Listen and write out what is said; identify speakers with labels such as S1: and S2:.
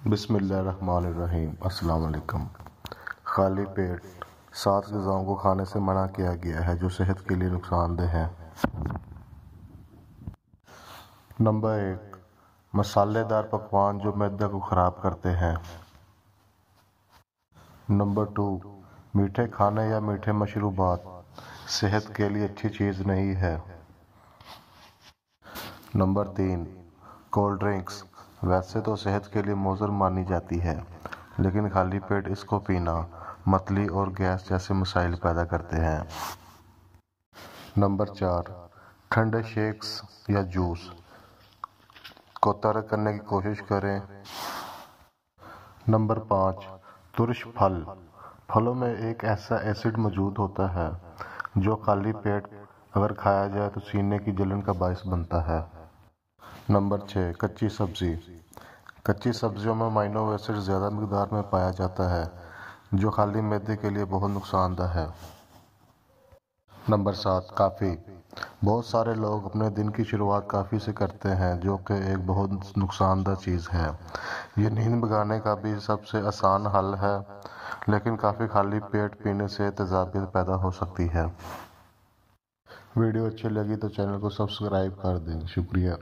S1: بسم اللہ الرحمن الرحیم۔ السلام علیکم۔ خالی پیٹ 7 غذاؤں کو کھانے سے منع کیا گیا ہے جو صحت کے لیے نقصان دہ ہیں۔ نمبر 1، مسالے دار پکوان جو معدے کو خراب کرتے ہیں۔ نمبر 2، میٹھے کھانے یا میٹھے مشروبات صحت کے لیے اچھی چیز نہیں ہے۔ نمبر 3، کولڈ ڈرنکس ویسے تو صحت کے لیے مضر مانی جاتی ہے، لیکن خالی پیٹ اس کو پینا متلی اور گیس جیسے مسائل پیدا کرتے ہیں۔ نمبر 4، ٹھنڈے شیکس یا جوس کو ترک کرنے کی کوشش کریں۔ نمبر 5، ترش پھلوں میں ایک ایسا ایسڈ موجود ہوتا ہے جو خالی پیٹ اگر کھایا جائے تو سینے کی جلن کا باعث بنتا ہے۔ نمبر 6، کچی سبزی سبزیوں میں امینو ایسڈ زیادہ مقدار میں پایا جاتا ہے جو خالی معدے کے لیے بہت نقصان دہ ہے۔ نمبر 7، کافی بہت سارے لوگ اپنے دن کی شروعات کافی سے کرتے ہیں جو کہ ایک بہت نقصان دہ چیز ہے۔ یہ نیند بھگانے کا بھی سب سے آسان حل ہے، لیکن کافی خالی پیٹ پینے سے تیزابیت پیدا ہو سکتی ہے۔ ویڈیو اچھی لگی تو چینل کو سبسکرائب کر دیں۔ شکریہ۔